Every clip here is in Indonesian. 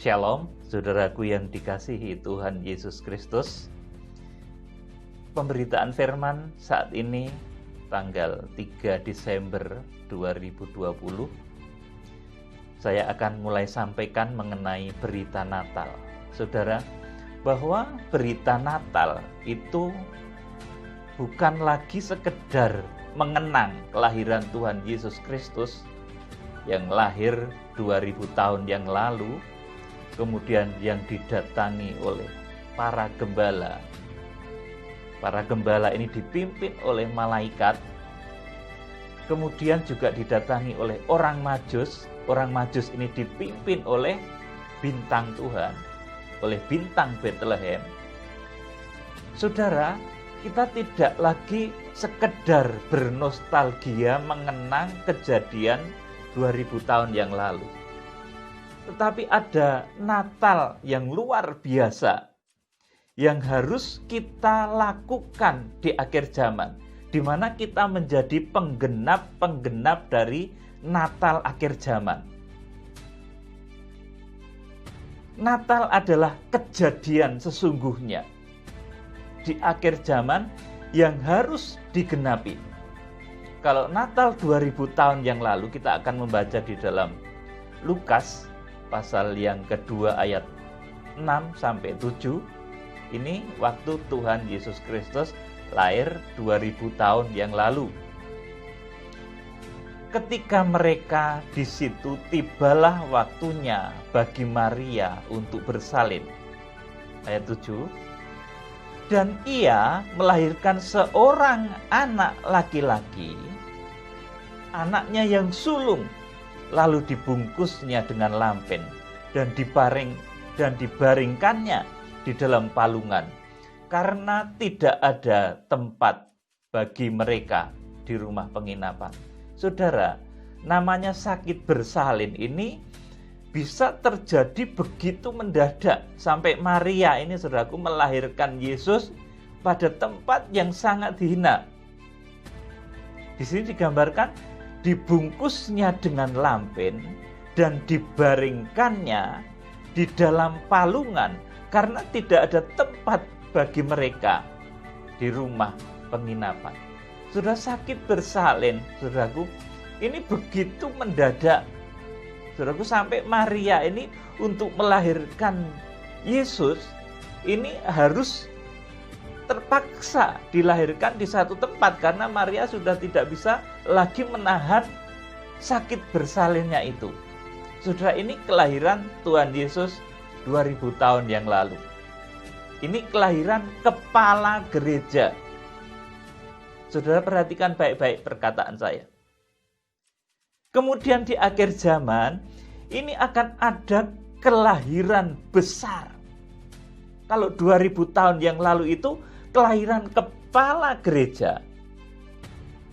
Shalom, saudaraku yang dikasihi Tuhan Yesus Kristus. Pemberitaan firman saat ini tanggal 3 Desember 2020. Saya akan mulai sampaikan mengenai berita Natal. Saudara, bahwa berita Natal itu bukan lagi sekedar mengenang kelahiran Tuhan Yesus Kristus yang lahir 2000 tahun yang lalu, kemudian yang didatangi oleh para gembala. Para gembala ini dipimpin oleh malaikat, kemudian juga didatangi oleh orang Majus. Orang Majus ini dipimpin oleh bintang Tuhan, oleh bintang Bethlehem. Saudara, kita tidak lagi sekedar bernostalgia mengenang kejadian 2000 tahun yang lalu. Tetapi ada Natal yang luar biasa yang harus kita lakukan di akhir zaman, di mana kita menjadi penggenap dari Natal akhir zaman. Natal adalah kejadian sesungguhnya di akhir zaman yang harus digenapi. Kalau Natal 2000 tahun yang lalu, kita akan membaca di dalam Lukas pasal yang kedua ayat 6-7. Ini waktu Tuhan Yesus Kristus lahir 2000 tahun yang lalu. Ketika mereka di situ, tibalah waktunya bagi Maria untuk bersalin. Ayat 7. Dan ia melahirkan seorang anak laki-laki, anaknya yang sulung, lalu dibungkusnya dengan lampen dan dibaringkannya di dalam palungan, karena tidak ada tempat bagi mereka di rumah penginapan. Saudara, namanya sakit bersalin ini bisa terjadi begitu mendadak, sampai Maria ini, saudaraku, melahirkan Yesus pada tempat yang sangat hina. Di sini digambarkan dibungkusnya dengan lampen dan dibaringkannya di dalam palungan karena tidak ada tempat bagi mereka di rumah penginapan. Sudah sakit bersalin, saudaraku, ini begitu mendadak. Saudaraku, sampai Maria ini untuk melahirkan Yesus ini harus terpaksa dilahirkan di satu tempat karena Maria sudah tidak bisa lagi menahan sakit bersalinnya itu. Saudara, ini kelahiran Tuhan Yesus 2000 tahun yang lalu. Ini kelahiran kepala gereja. Saudara, perhatikan baik-baik perkataan saya. Kemudian di akhir zaman ini akan ada kelahiran besar. Kalau 2000 tahun yang lalu itu kelahiran kepala gereja.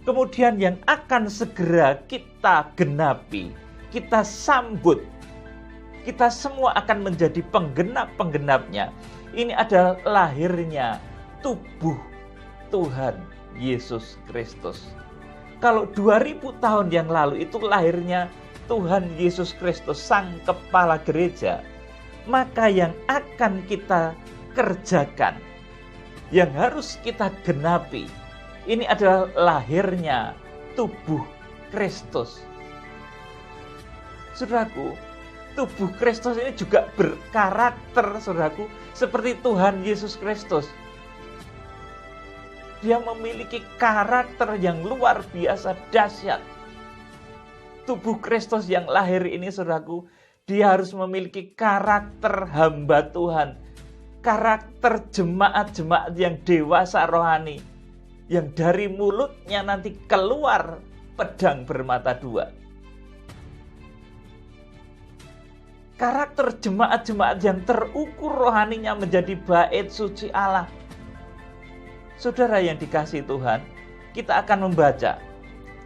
Kemudian yang akan segera kita genapi, kita sambut, kita semua akan menjadi penggenap-penggenapnya. Ini adalah lahirnya tubuh Tuhan Yesus Kristus. Kalau 2000 tahun yang lalu itu lahirnya Tuhan Yesus Kristus, Sang Kepala Gereja, maka yang akan kita kerjakan, yang harus kita genapi, ini adalah lahirnya tubuh Kristus. Saudaraku, tubuh Kristus ini juga berkarakter, saudaraku, seperti Tuhan Yesus Kristus. Dia memiliki karakter yang luar biasa dahsyat. Tubuh Kristus yang lahir ini, saudaraku, dia harus memiliki karakter hamba Tuhan, karakter jemaat-jemaat yang dewasa rohani, yang dari mulutnya nanti keluar pedang bermata dua. Karakter jemaat-jemaat yang terukur rohaninya menjadi bait suci Allah. Saudara yang dikasihi Tuhan, kita akan membaca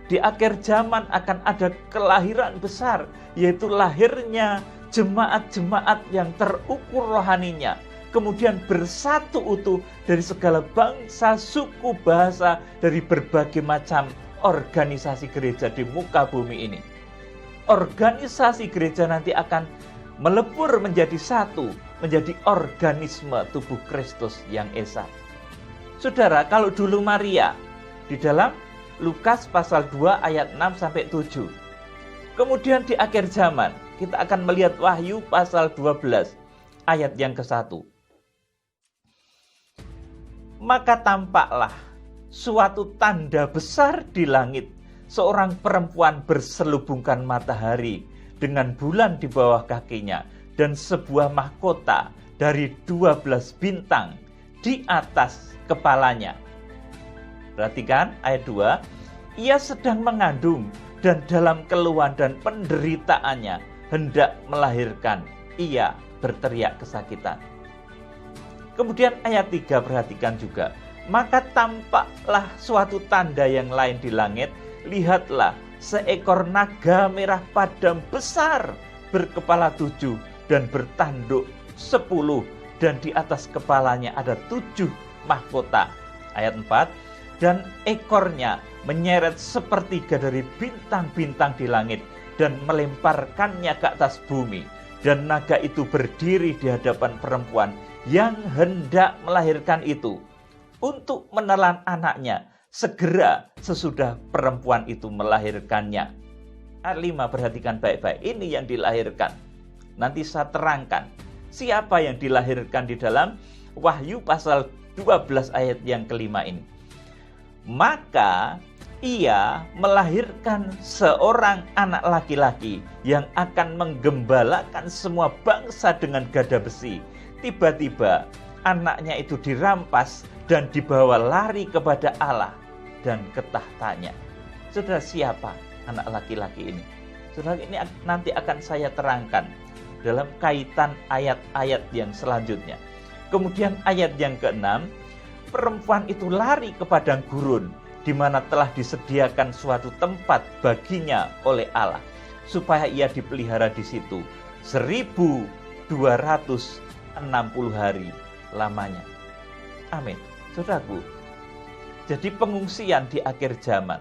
di akhir zaman akan ada kelahiran besar, yaitu lahirnya jemaat-jemaat yang terukur rohaninya, kemudian bersatu utuh dari segala bangsa, suku, bahasa, dari berbagai macam organisasi gereja di muka bumi ini. Organisasi gereja nanti akan melebur menjadi satu, menjadi organisme tubuh Kristus yang esa. Saudara, kalau dulu Maria di dalam Lukas pasal 2 ayat 6-7. Kemudian di akhir zaman kita akan melihat Wahyu pasal 12 ayat yang ke-1. Maka tampaklah suatu tanda besar di langit, seorang perempuan berselubungkan matahari dengan bulan di bawah kakinya dan sebuah mahkota dari 12 bintang di atas kepalanya. Perhatikan ayat 2, ia sedang mengandung dan dalam keluhan dan penderitaannya hendak melahirkan, ia berteriak kesakitan. Kemudian ayat 3 perhatikan juga, maka tampaklah suatu tanda yang lain di langit, lihatlah seekor naga merah padam besar berkepala 7 dan bertanduk 10 dan di atas kepalanya ada 7 mahkota. Ayat 4, dan ekornya menyeret sepertiga dari bintang-bintang di langit dan melemparkannya ke atas bumi. Dan naga itu berdiri di hadapan perempuan yang hendak melahirkan itu untuk menelan anaknya segera sesudah perempuan itu melahirkannya. Ayat 5 perhatikan baik-baik, ini yang dilahirkan. Nanti saya terangkan siapa yang dilahirkan di dalam Wahyu pasal 12 ayat yang kelima ini. Maka ia melahirkan seorang anak laki-laki yang akan menggembalakan semua bangsa dengan gada besi. Tiba-tiba anaknya itu dirampas dan dibawa lari kepada Allah dan ke tahtanya. Saudara, siapa anak laki-laki ini? Saudara, ini nanti akan saya terangkan dalam kaitan ayat-ayat yang selanjutnya. Kemudian ayat yang ke-6, perempuan itu lari ke padang gurun, di mana telah disediakan suatu tempat baginya oleh Allah, supaya ia dipelihara di situ 1260 hari lamanya. Amin. Saudaraku, jadi pengungsian di akhir zaman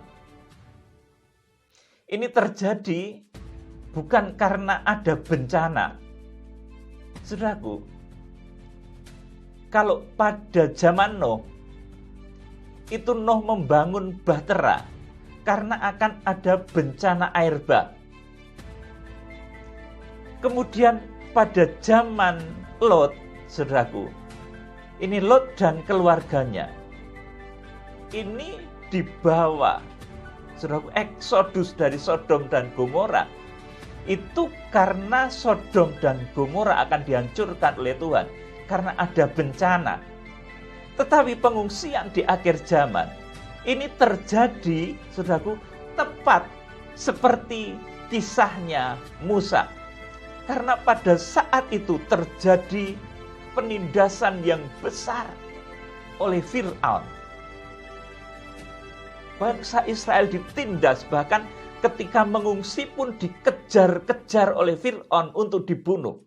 ini terjadi bukan karena ada bencana. Saudaraku, kalau pada zaman Nuh, itu Nuh membangun bahtera karena akan ada bencana air bah. Kemudian pada zaman Lot, saudaraku, ini Lot dan keluarganya ini dibawa, saudaraku, eksodus dari Sodom dan Gomora. Itu karena Sodom dan Gomora akan dihancurkan oleh Tuhan karena ada bencana. Tetapi pengungsian di akhir zaman ini terjadi, saudaraku, tepat seperti kisahnya Musa. Karena pada saat itu terjadi penindasan yang besar oleh Fir'aun. Bangsa Israel ditindas, bahkan ketika mengungsi pun dikejar-kejar oleh Fir'aun untuk dibunuh.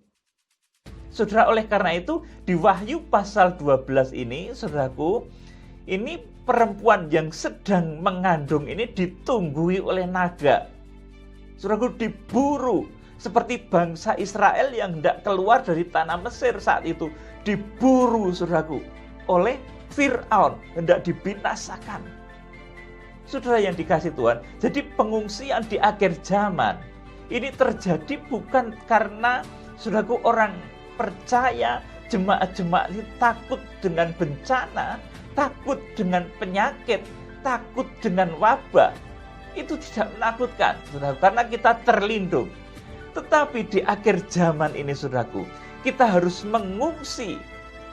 Saudara, oleh karena itu di Wahyu pasal 12 ini, saudaraku, ini perempuan yang sedang mengandung ini ditunggui oleh naga. Saudaraku, diburu seperti bangsa Israel yang hendak keluar dari tanah Mesir saat itu, diburu, saudaraku, oleh Fir'aun, hendak dibinasakan. Saudara yang dikasih Tuhan, jadi pengungsian di akhir zaman ini terjadi bukan karena, saudaraku, orang percaya, jemaat-jemaat ini takut dengan bencana, takut dengan penyakit, takut dengan wabah. Itu tidak menakutkan, saudara, karena kita terlindung. Tetapi di akhir zaman ini, saudaraku, kita harus mengungsi.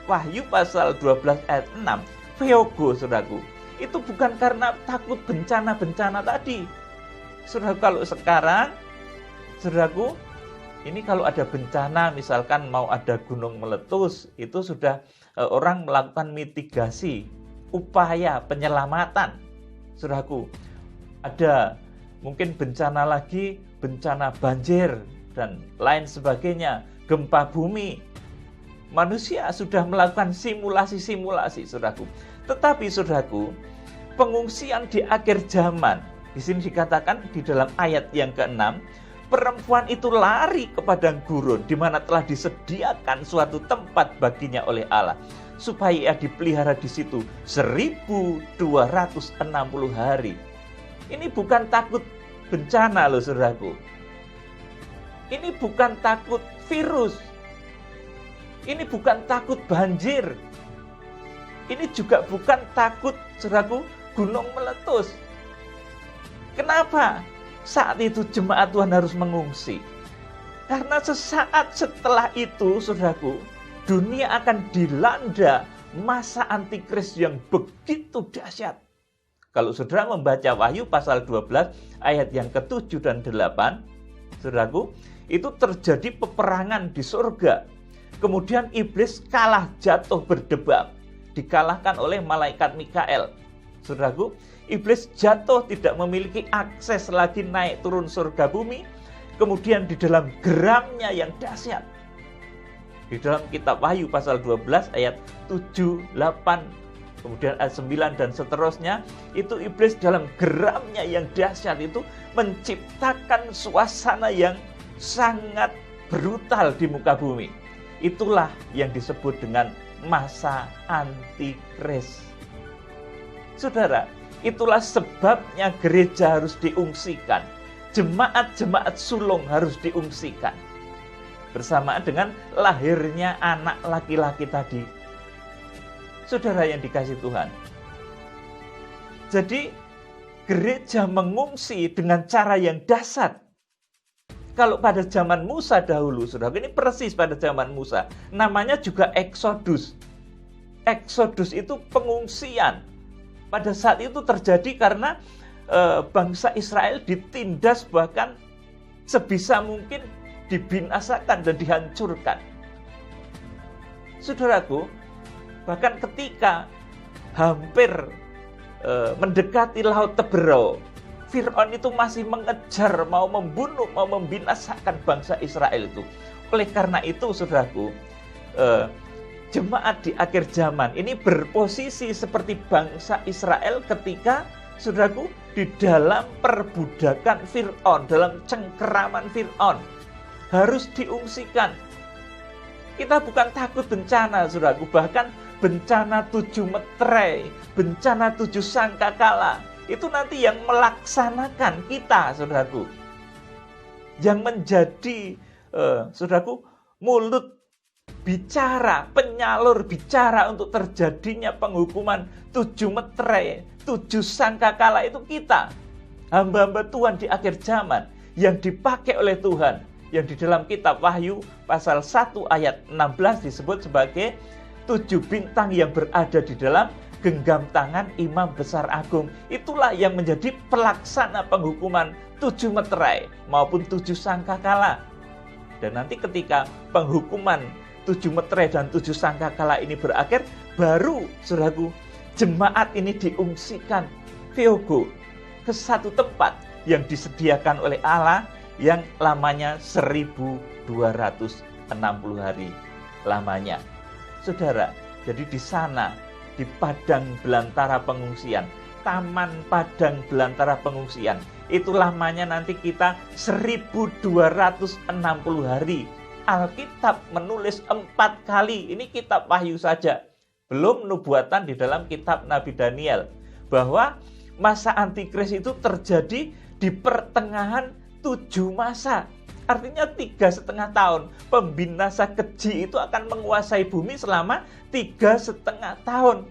Wahyu pasal 12 ayat 6, Feogo, saudaraku, itu bukan karena takut bencana-bencana tadi. Saudara, kalau sekarang, saudaraku, ini kalau ada bencana, misalkan mau ada gunung meletus, itu sudah orang melakukan mitigasi, upaya penyelamatan. Saudaraku, ada mungkin bencana lagi, bencana banjir dan lain sebagainya, gempa bumi. Manusia sudah melakukan simulasi-simulasi, saudaraku. Tetapi, saudaraku, pengungsian di akhir zaman, di sini dikatakan di dalam ayat yang ke-6, Perempuan itu lari ke padang gurun di mana telah disediakan suatu tempat baginya oleh Allah, supaya ia dipelihara di situ 1260 hari. Ini bukan takut bencana loh saudaraku. Ini bukan takut virus. Ini bukan takut banjir. Ini juga bukan takut saudaraku gunung meletus. Kenapa? Saat itu jemaat Tuhan harus mengungsi. Karena sesaat setelah itu saudaraku, dunia akan dilanda masa antikris yang begitu dahsyat. Kalau saudara membaca Wahyu pasal 12 ayat yang ke-7 dan 8, saudaraku, itu terjadi peperangan di surga. Kemudian iblis kalah, jatuh berdebam, dikalahkan oleh malaikat Mikael. Saudaraku, iblis jatuh, tidak memiliki akses lagi naik turun surga bumi. Kemudian di dalam geramnya yang dahsyat, di dalam kitab Wahyu pasal 12 ayat 7, 8, kemudian ayat 9 dan seterusnya, itu iblis dalam geramnya yang dahsyat itu menciptakan suasana yang sangat brutal di muka bumi. Itulah yang disebut dengan masa antikris. Saudara, itulah sebabnya gereja harus diungsikan. Jemaat-jemaat sulung harus diungsikan. Bersamaan dengan lahirnya anak laki-laki tadi. Saudara yang dikasihi Tuhan. Jadi, gereja mengungsi dengan cara yang dahsyat. Kalau pada zaman Musa dahulu, saudara, ini persis pada zaman Musa. Namanya juga Exodus. Exodus itu pengungsian. Pada saat itu terjadi karena bangsa Israel ditindas, bahkan sebisa mungkin dibinasakan dan dihancurkan. Saudaraku, bahkan ketika hampir mendekati Laut Teberau, Fir'aun itu masih mengejar, mau membunuh, mau membinasakan bangsa Israel itu. Oleh karena itu, saudaraku, jemaat di akhir zaman ini berposisi seperti bangsa Israel ketika, saudaraku, di dalam perbudakan Fir'aun, dalam cengkeraman Fir'aun, harus diungsikan. Kita bukan takut bencana, saudaraku, bahkan bencana 7 meterai, bencana 7 sangkakala, itu nanti yang melaksanakan kita, saudaraku. Yang menjadi, saudaraku, mulut bicara, penyalur bicara untuk terjadinya penghukuman 7 meterai, 7 sangkakala itu kita. Hamba-hamba Tuhan di akhir zaman yang dipakai oleh Tuhan, yang di dalam kitab Wahyu pasal 1 ayat 16 disebut sebagai 7 bintang yang berada di dalam genggam tangan imam besar agung. Itulah yang menjadi pelaksana penghukuman 7 meterai maupun 7 sangkakala. Dan nanti ketika penghukuman 7 meterai dan 7 sangkakala ini berakhir, baru, saudaraku, jemaat ini diungsikan theogo ke satu tempat yang disediakan oleh Allah yang lamanya 1260 hari lamanya. Saudara, jadi di sana, di padang belantara pengungsian, taman padang belantara pengungsian, itu lamanya nanti kita 1260 hari. Alkitab menulis 4 kali, ini kitab Wahyu saja, belum nubuatan di dalam kitab Nabi Daniel, bahwa masa antikris itu terjadi di pertengahan 7 masa. Artinya 3,5 tahun. Pembinasa keji itu akan menguasai bumi selama 3,5 tahun.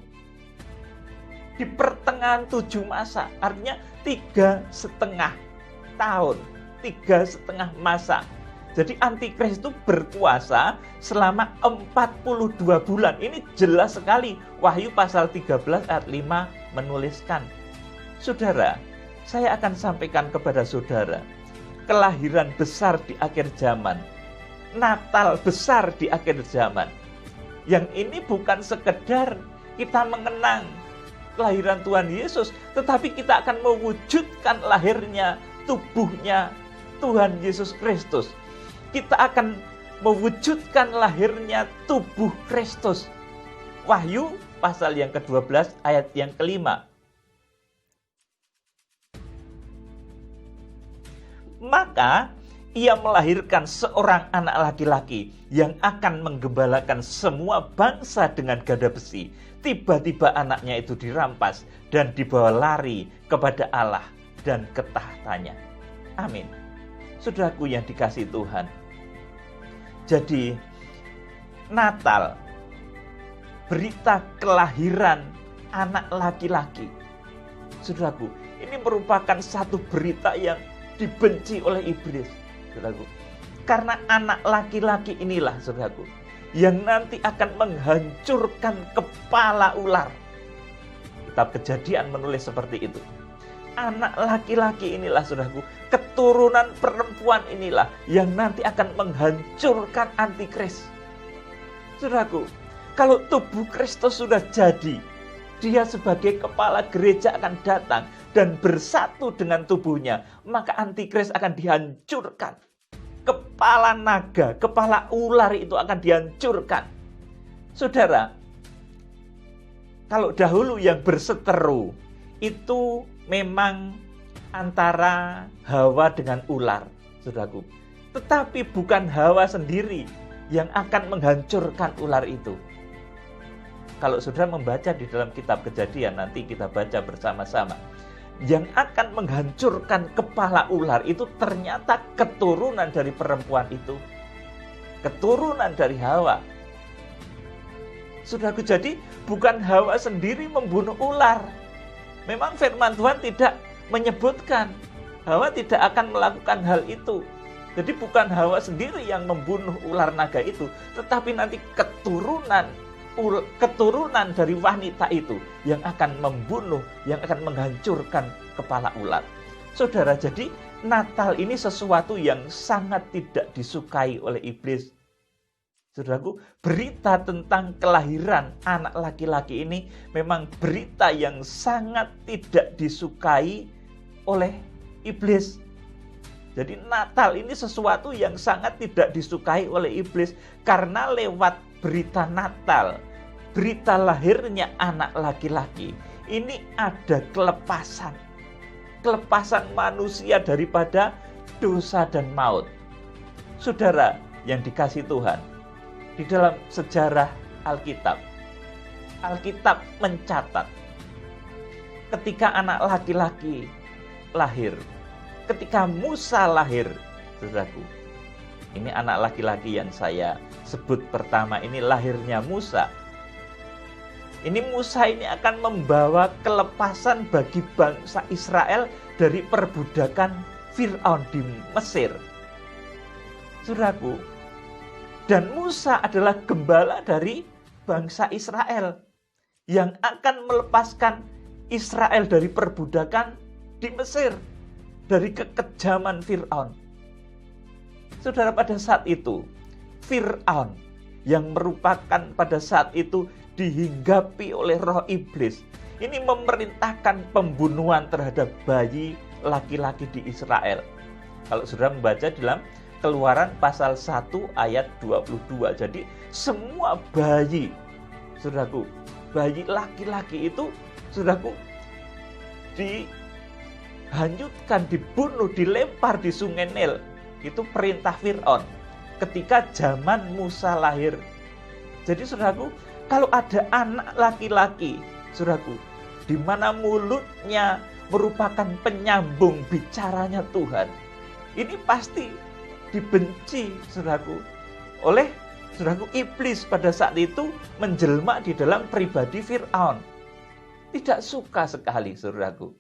Di pertengahan 7 masa, artinya 3,5 tahun, 3,5 masa. Jadi antikris itu berkuasa selama 42 bulan. Ini jelas sekali. Wahyu pasal 13 ayat 5 menuliskan. Saudara, saya akan sampaikan kepada saudara, kelahiran besar di akhir zaman, Natal besar di akhir zaman. Yang ini bukan sekedar kita mengenang kelahiran Tuhan Yesus, tetapi kita akan mewujudkan lahirnya, tubuhnya Tuhan Yesus Kristus. Kita akan mewujudkan lahirnya tubuh Kristus. Wahyu pasal yang ke-12 ayat yang ke-5. Maka ia melahirkan seorang anak laki-laki yang akan menggembalakan semua bangsa dengan gada besi. Tiba-tiba anaknya itu dirampas dan dibawa lari kepada Allah dan ke tahtanya. Amin. Saudaraku yang dikasihi Tuhan. Jadi Natal, berita kelahiran anak laki-laki. Saudaraku, ini merupakan satu berita yang dibenci oleh iblis. Saudaraku, karena anak laki-laki inilah, saudaraku, yang nanti akan menghancurkan kepala ular. Kitab Kejadian menulis seperti itu. Anak laki-laki inilah, saudaraku, keturunan perempuan inilah yang nanti akan menghancurkan antikris. Saudaraku, kalau tubuh Kristus sudah jadi, dia sebagai kepala gereja akan datang dan bersatu dengan tubuhnya, maka antikris akan dihancurkan. Kepala naga, kepala ular itu akan dihancurkan. Saudara, kalau dahulu yang berseteru itu memang antara Hawa dengan ular, saudaraku. Tetapi bukan Hawa sendiri yang akan menghancurkan ular itu. Kalau saudara membaca di dalam kitab Kejadian, nanti kita baca bersama-sama. Yang akan menghancurkan kepala ular itu ternyata keturunan dari perempuan itu. Keturunan dari Hawa. Saudaraku, jadi bukan Hawa sendiri membunuh ular. Memang firman Tuhan tidak menyebutkan, Hawa tidak akan melakukan hal itu. Jadi bukan Hawa sendiri yang membunuh ular naga itu, tetapi nanti keturunan dari wanita itu yang akan membunuh, yang akan menghancurkan kepala ular. Saudara, jadi Natal ini sesuatu yang sangat tidak disukai oleh iblis. Saudaraku, berita tentang kelahiran anak laki-laki ini memang berita yang sangat tidak disukai oleh iblis. Jadi Natal ini sesuatu yang sangat tidak disukai oleh iblis karena lewat berita Natal, berita lahirnya anak laki-laki, ini ada kelepasan. Kelepasan manusia daripada dosa dan maut. Saudara yang dikasihi Tuhan, di dalam sejarah Alkitab mencatat ketika anak laki-laki lahir, ketika Musa lahir, saudaraku, ini anak laki-laki yang saya sebut pertama, ini lahirnya Musa. Ini Musa ini akan membawa kelepasan bagi bangsa Israel dari perbudakan Fir'aun di Mesir. Saudaraku, dan Musa adalah gembala dari bangsa Israel yang akan melepaskan Israel dari perbudakan di Mesir, dari kekejaman Fir'aun. Saudara, pada saat itu Fir'aun yang merupakan pada saat itu dihinggapi oleh roh iblis, ini memerintahkan pembunuhan terhadap bayi laki-laki di Israel. Kalau saudara membaca dalam Keluaran pasal 1 ayat 22. Jadi semua bayi, saudaraku, bayi laki-laki itu, saudaraku, dihanyutkan, dibunuh, dilempar di sungai Nil. Itu perintah Fir'aun ketika zaman Musa lahir. Jadi saudaraku, kalau ada anak laki-laki, saudaraku, di mana mulutnya merupakan penyambung bicaranya Tuhan, ini pasti dibenci, saudaraku, oleh saudaraku iblis pada saat itu menjelma di dalam pribadi Fir'aun. Tidak suka sekali, saudaraku.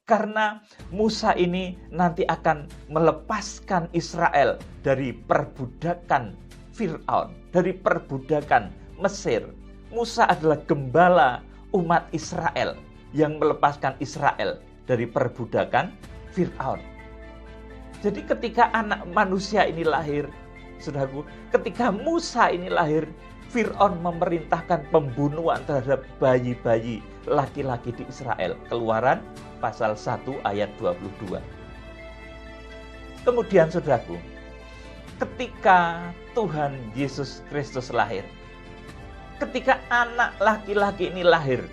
Karena Musa ini nanti akan melepaskan Israel dari perbudakan Fir'aun, dari perbudakan Mesir. Musa adalah gembala umat Israel yang melepaskan Israel dari perbudakan Fir'aun. Jadi ketika anak manusia ini lahir, saudaraku, ketika Musa ini lahir, Fir'aun memerintahkan pembunuhan terhadap bayi-bayi laki-laki di Israel. Keluaran pasal 1 ayat 22. Kemudian saudaraku, ketika Tuhan Yesus Kristus lahir, ketika anak laki-laki ini lahir,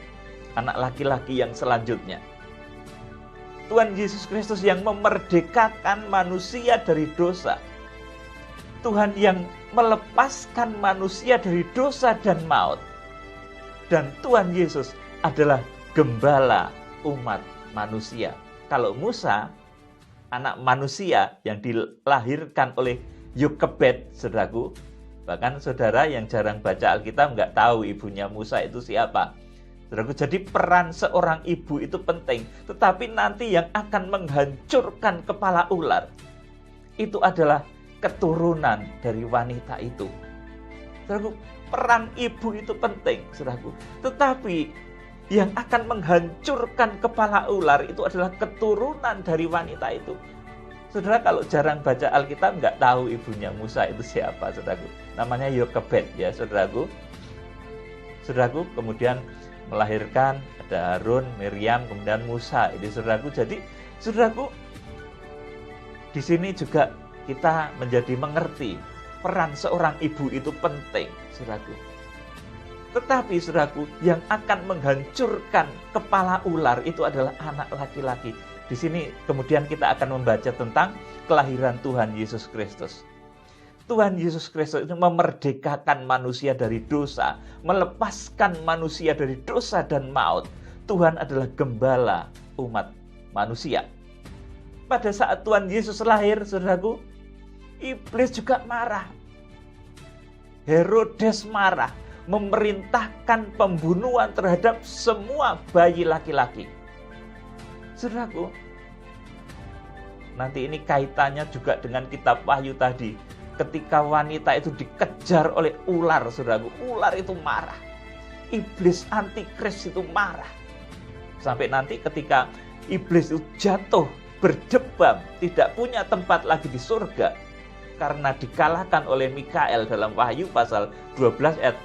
anak laki-laki yang selanjutnya, Tuhan Yesus Kristus yang memerdekakan manusia dari dosa. Tuhan yang melepaskan manusia dari dosa dan maut. Dan Tuhan Yesus adalah gembala umat manusia. Kalau Musa, anak manusia yang dilahirkan oleh Yokebed, saudaraku, bahkan saudara yang jarang baca Alkitab nggak tahu ibunya Musa itu siapa. Saudaraku, jadi peran seorang ibu itu penting. Tetapi nanti yang akan menghancurkan kepala ular itu adalah keturunan dari wanita itu. Saudaraku, peran ibu itu penting, saudaraku. Tetapi yang akan menghancurkan kepala ular itu adalah keturunan dari wanita itu. Saudara kalau jarang baca Alkitab nggak tahu ibunya Musa itu siapa, saudaraku. Namanya Yokebed ya, saudaraku. Saudaraku kemudian melahirkan ada Harun, Miriam, kemudian Musa. Ini saudaraku. Jadi saudaraku, di sini juga kita menjadi mengerti peran seorang ibu itu penting, saudaraku. Tetapi saudaraku, yang akan menghancurkan kepala ular itu adalah anak laki-laki. Di sini kemudian kita akan membaca tentang kelahiran Tuhan Yesus Kristus. Tuhan Yesus Kristus itu memerdekakan manusia dari dosa, melepaskan manusia dari dosa dan maut. Tuhan adalah gembala umat manusia. Pada saat Tuhan Yesus lahir, saudaraku, iblis juga marah. Herodes marah, memerintahkan pembunuhan terhadap semua bayi laki-laki. Saudaraku, nanti ini kaitannya juga dengan kitab Wahyu tadi. Ketika wanita itu dikejar oleh ular, saudaraku, ular itu marah. Iblis antikris itu marah. Sampai nanti ketika iblis itu jatuh, berdebam, tidak punya tempat lagi di surga, karena dikalahkan oleh Mikael dalam Wahyu pasal 12 ayat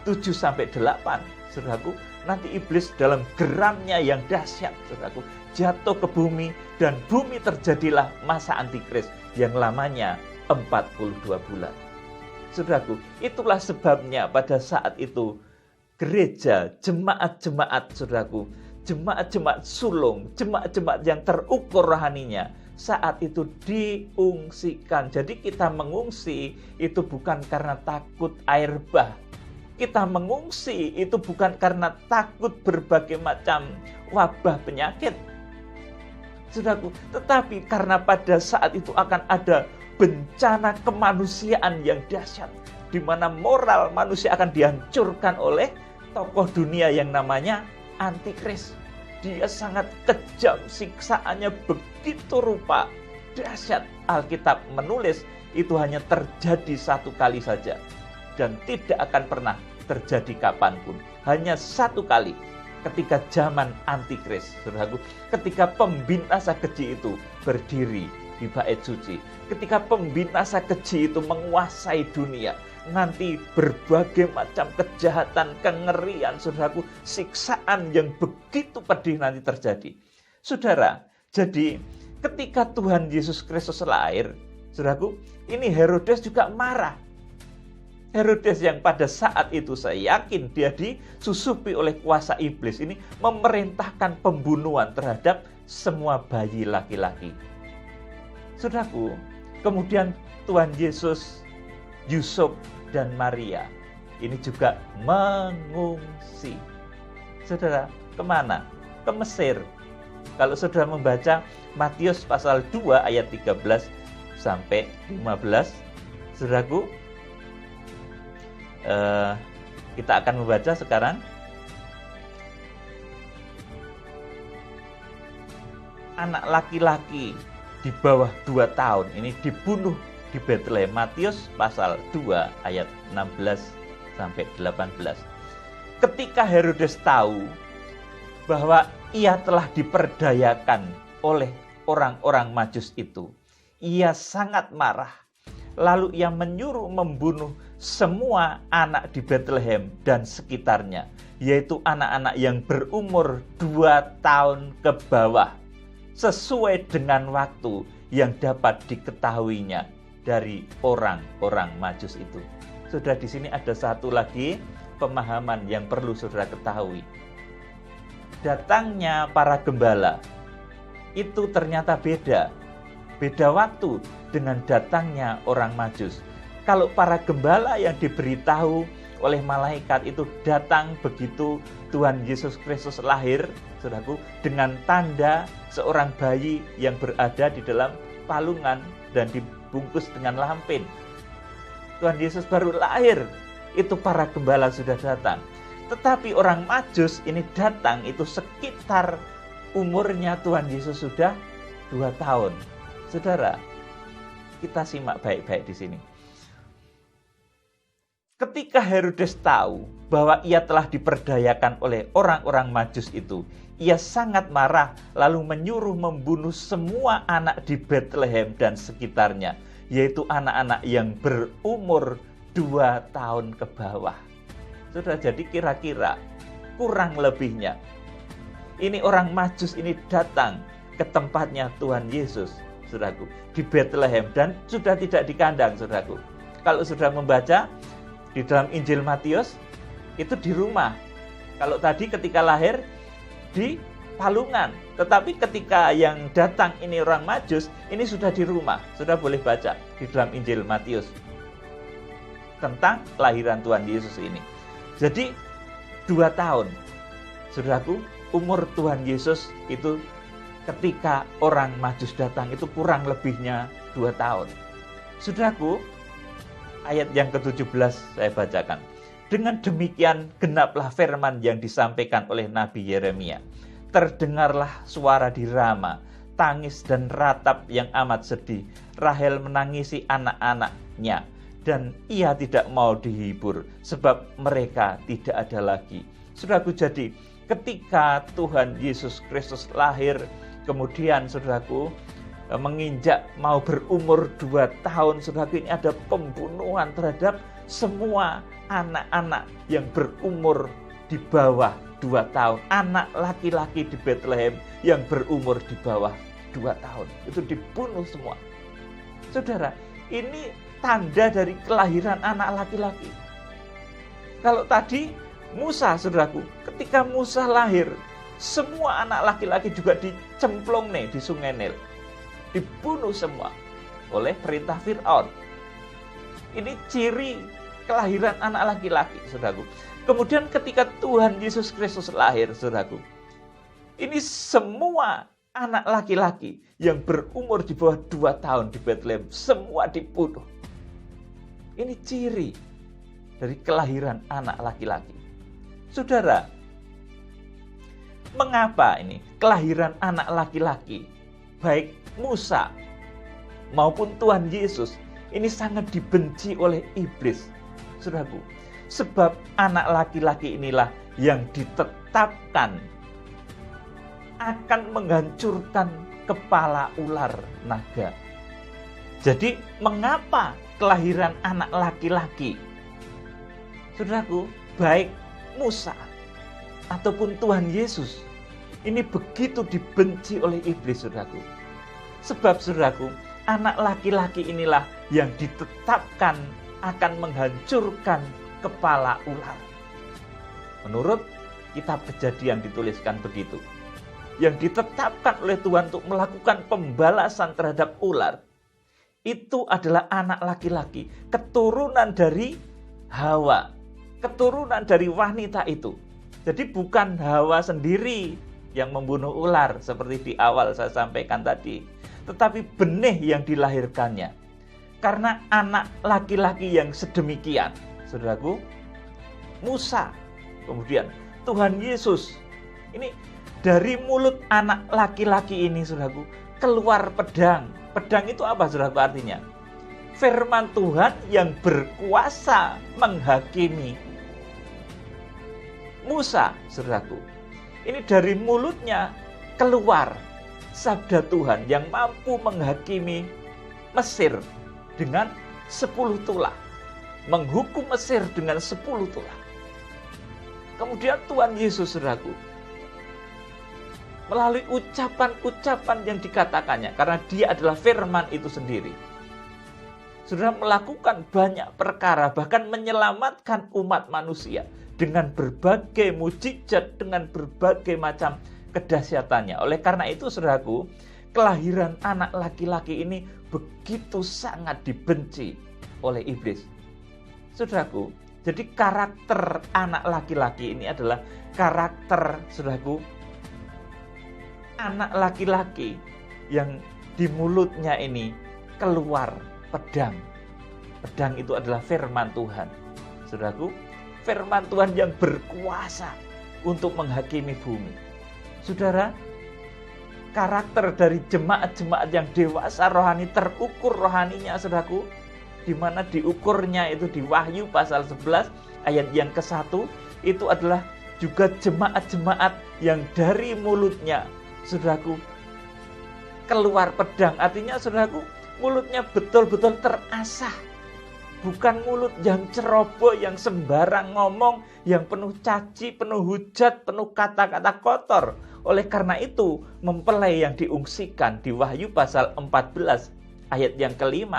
7-8. Saudaraku, nanti iblis dalam geramnya yang dahsyat, saudaraku, jatuh ke bumi dan bumi terjadilah masa antikris yang lamanya 42 bulan. Saudaraku, itulah sebabnya pada saat itu gereja, jemaat-jemaat, saudaraku, jemaat-jemaat sulung, jemaat-jemaat yang terukur rohaninya, saat itu diungsikan. Jadi kita mengungsi itu bukan karena takut air bah. Kita mengungsi itu bukan karena takut berbagai macam wabah penyakit, saudaraku, tetapi karena pada saat itu akan ada bencana kemanusiaan yang dahsyat, di mana moral manusia akan dihancurkan oleh tokoh dunia yang namanya antikris. Dia sangat kejam, siksaannya begitu rupa dahsyat. Alkitab menulis itu hanya terjadi satu kali saja dan tidak akan pernah terjadi kapanpun. Hanya satu kali, ketika zaman antikris, saudaraku, ketika pembinasa keji itu berdiri di bait suci, ketika pembinasa keji itu menguasai dunia, nanti berbagai macam kejahatan, kengerian, saudaraku, siksaan yang begitu pedih nanti terjadi. Saudara, jadi ketika Tuhan Yesus Kristus lahir, saudaraku, ini Herodes juga marah. Herodes yang pada saat itu saya yakin dia disusupi oleh kuasa iblis ini memerintahkan pembunuhan terhadap semua bayi laki-laki. Saudaraku, kemudian Tuhan Yesus, Yusuf dan Maria ini juga mengungsi. Saudara, kemana? Ke Mesir. Kalau saudara membaca Matius pasal 2 ayat 13 sampai 15, saudaraku, kita akan membaca sekarang. Anak laki-laki di bawah 2 tahun ini dibunuh di Bethlehem. Matius pasal 2 ayat 16 sampai 18. Ketika Herodes tahu bahwa ia telah diperdayakan oleh orang-orang Majus itu, ia sangat marah. Lalu ia menyuruh membunuh semua anak di Bethlehem dan sekitarnya, yaitu anak-anak yang berumur 2 tahun ke bawah, sesuai dengan waktu yang dapat diketahuinya dari orang-orang Majus itu. Saudara, di sini ada satu lagi pemahaman yang perlu saudara ketahui. Datangnya para gembala itu ternyata beda waktu dengan datangnya orang Majus. Kalau para gembala yang diberitahu oleh malaikat itu datang begitu Tuhan Yesus Kristus lahir, saudaraku, dengan tanda seorang bayi yang berada di dalam palungan dan dibungkus dengan lampin. Tuhan Yesus baru lahir, itu para gembala sudah datang. Tetapi orang Majus ini datang itu sekitar umurnya Tuhan Yesus sudah 2 tahun. Saudara, kita simak baik-baik di sini. Ketika Herodes tahu bahwa ia telah diperdayakan oleh orang-orang Majus itu, ia sangat marah lalu menyuruh membunuh semua anak di Bethlehem dan sekitarnya, yaitu anak-anak yang berumur 2 tahun ke bawah. Saudara, jadi kira-kira kurang lebihnya ini orang Majus ini datang ke tempatnya Tuhan Yesus, saudaraku, di Bethlehem, dan sudah tidak di kandang, saudaraku. Kalau sudah membaca di dalam Injil Matius, itu di rumah. Kalau tadi ketika lahir di palungan, tetapi ketika yang datang ini orang Majus, ini sudah di rumah. Sudah boleh baca di dalam Injil Matius tentang kelahiran Tuhan Yesus ini. Jadi 2 tahun, saudaraku, umur Tuhan Yesus itu ketika orang Majus datang itu kurang lebihnya 2 tahun. Saudaraku, ayat yang ke-17 saya bacakan. Dengan demikian genaplah firman yang disampaikan oleh Nabi Yeremia. Terdengarlah suara di Rama, tangis dan ratap yang amat sedih. Rahel menangisi anak-anaknya, dan ia tidak mau dihibur, sebab mereka tidak ada lagi. Saudaraku, jadi ketika Tuhan Yesus Kristus lahir, kemudian saudaraku menginjak mau berumur 2 tahun, saudaraku, ini ada pembunuhan terhadap semua anak-anak yang berumur di bawah 2 tahun. Anak laki-laki di Bethlehem yang berumur di bawah 2 tahun. Itu dibunuh semua. Saudara, ini tanda dari kelahiran anak laki-laki. Kalau tadi Musa, saudaraku, ketika Musa lahir, semua anak laki-laki juga dicemplung di Sungai Nil. Dibunuh semua oleh perintah Fir'aun. Ini ciri kelahiran anak laki-laki, saudaraku. Kemudian ketika Tuhan Yesus Kristus lahir, saudaraku, ini semua anak laki-laki yang berumur di bawah 2 tahun di Bethlehem, semua dibunuh. Ini ciri dari kelahiran anak laki-laki. Saudara, mengapa ini kelahiran anak laki-laki, baik Musa maupun Tuhan Yesus, ini sangat dibenci oleh iblis, saudaraku? Sebab anak laki-laki inilah yang ditetapkan akan menghancurkan kepala ular naga. Jadi mengapa kelahiran anak laki-laki, saudaraku, baik Musa ataupun Tuhan Yesus, ini begitu dibenci oleh iblis, saudaraku? Sebab, saudaraku, anak laki-laki inilah yang ditetapkan akan menghancurkan kepala ular. Menurut kitab Kejadian dituliskan begitu. Yang ditetapkan oleh Tuhan untuk melakukan pembalasan terhadap ular, itu adalah anak laki-laki, keturunan dari Hawa, keturunan dari wanita itu. Jadi bukan Hawa sendiri yang membunuh ular seperti di awal saya sampaikan tadi, tetapi benih yang dilahirkannya. Karena anak laki-laki yang sedemikian, saudaraku, Musa, kemudian Tuhan Yesus, ini dari mulut anak laki-laki ini, saudaraku, keluar pedang. Pedang itu apa, saudaraku, artinya? Firman Tuhan yang berkuasa menghakimi. Musa, saudaraku, ini dari mulutnya keluar sabda Tuhan yang mampu menghakimi Mesir dengan 10 tulah. Menghukum Mesir dengan 10 tulah. Kemudian Tuhan Yesus, saudaraku, melalui ucapan-ucapan yang dikatakannya, karena dia adalah firman itu sendiri, saudara, melakukan banyak perkara, bahkan menyelamatkan umat manusia dengan berbagai mukjizat, dengan berbagai macam kedahsyatannya. Oleh karena itu, saudaraku, kelahiran anak laki-laki ini begitu sangat dibenci oleh iblis. Saudaraku, jadi karakter anak laki-laki ini adalah karakter, saudaraku, anak laki-laki yang di mulutnya ini keluar pedang. Pedang itu adalah firman Tuhan. Saudaraku, firman Tuhan yang berkuasa untuk menghakimi bumi. Saudara, karakter dari jemaat-jemaat yang dewasa rohani terukur rohaninya, saudaraku, di mana diukurnya itu di Wahyu pasal 11 ayat yang ke-1, itu adalah juga jemaat-jemaat yang dari mulutnya, saudaraku, keluar pedang. Artinya, saudaraku, mulutnya betul-betul terasah. Bukan mulut yang ceroboh, yang sembarang ngomong, yang penuh caci, penuh hujat, penuh kata-kata kotor. Oleh karena itu, mempelai yang diungsikan di Wahyu pasal 14 ayat yang ke-5,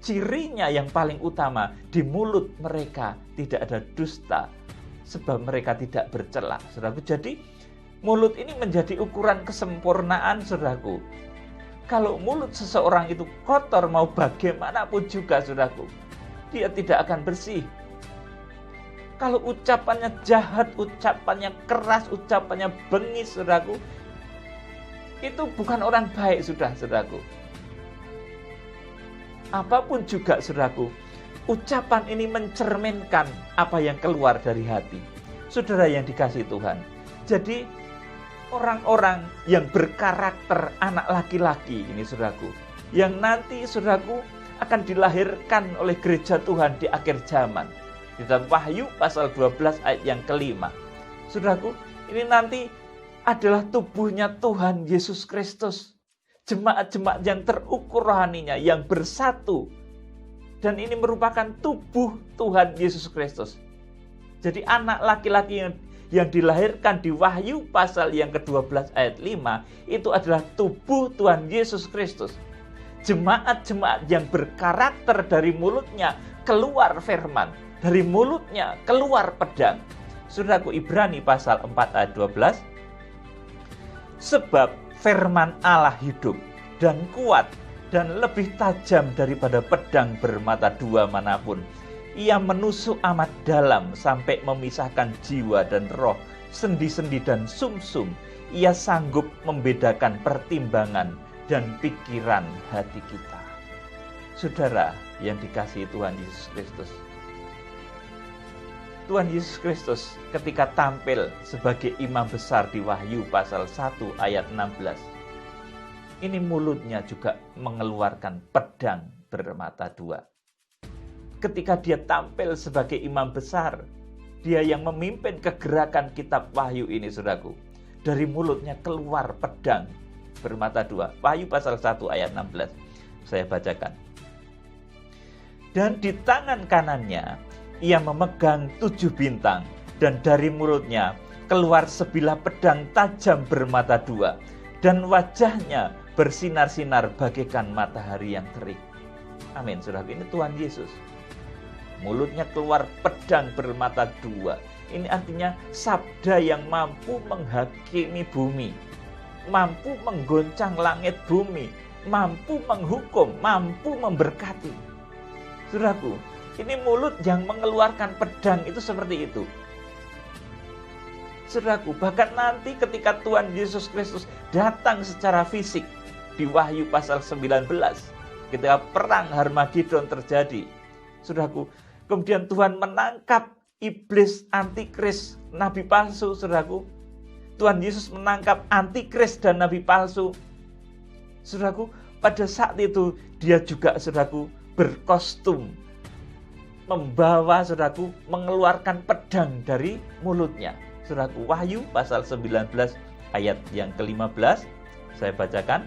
cirinya yang paling utama, di mulut mereka tidak ada dusta, sebab mereka tidak bercela. Saudaraku, jadi mulut ini menjadi ukuran kesempurnaan, saudaraku. Kalau mulut seseorang itu kotor, mau bagaimanapun juga, saudaraku, dia tidak akan bersih. Kalau ucapannya jahat, ucapannya keras, ucapannya bengis, saudaraku, itu bukan orang baik, saudaraku. Apapun juga, saudaraku, ucapan ini mencerminkan apa yang keluar dari hati. Saudara yang dikasihi Tuhan, jadi orang-orang yang berkarakter anak laki-laki ini, saudaraku, yang nanti, saudaraku, akan dilahirkan oleh gereja Tuhan di akhir zaman. Di dalam Wahyu pasal 12 ayat yang ke-5. Saudaraku, ini nanti adalah tubuhnya Tuhan Yesus Kristus. Jemaat-jemaat yang terukur rohaninya, yang bersatu. Dan ini merupakan tubuh Tuhan Yesus Kristus. Jadi anak laki-laki yang dilahirkan di Wahyu pasal yang ke-12 ayat 5, itu adalah tubuh Tuhan Yesus Kristus. Jemaat-jemaat yang berkarakter, dari mulutnya keluar firman, dari mulutnya keluar pedang. Saudaraku, Ibrani pasal 4 ayat 12, sebab firman Allah hidup dan kuat dan lebih tajam daripada pedang bermata dua manapun. Ia menusuk amat dalam sampai memisahkan jiwa dan roh, sendi-sendi dan sumsum. Ia sanggup membedakan pertimbangan dan pikiran hati kita. Saudara yang dikasihi Tuhan Yesus Kristus, Tuhan Yesus Kristus ketika tampil sebagai imam besar di Wahyu pasal 1 ayat 16, ini mulutnya juga mengeluarkan pedang bermata dua. Ketika dia tampil sebagai imam besar, dia yang memimpin kegerakan kitab Wahyu ini, saudaraku, dari mulutnya keluar pedang bermata dua. Wahyu pasal 1 ayat 16. Saya bacakan. Dan di tangan kanannya ia memegang 7 bintang, dan dari mulutnya keluar sebilah pedang tajam bermata dua, dan wajahnya bersinar-sinar bagaikan matahari yang terik. Amin, saudaraku, ini Tuhan Yesus. Mulutnya keluar pedang bermata dua. Ini artinya sabda yang mampu menghakimi bumi, mampu menggoncang langit bumi, mampu menghukum, mampu memberkati. Saudaraku, ini mulut yang mengeluarkan pedang itu seperti itu. Saudaraku, bahkan nanti ketika Tuhan Yesus Kristus datang secara fisik di Wahyu pasal 19, ketika perang Harmagedon terjadi, saudaraku, kemudian Tuhan menangkap iblis, antikris, nabi palsu, saudaraku. Tuhan Yesus menangkap antikris dan nabi palsu. Saudaraku, pada saat itu dia juga, saudaraku, berkostum, membawa, saudaraku, mengeluarkan pedang dari mulutnya. Saudaraku, Wahyu pasal 19 ayat yang ke-15, saya bacakan.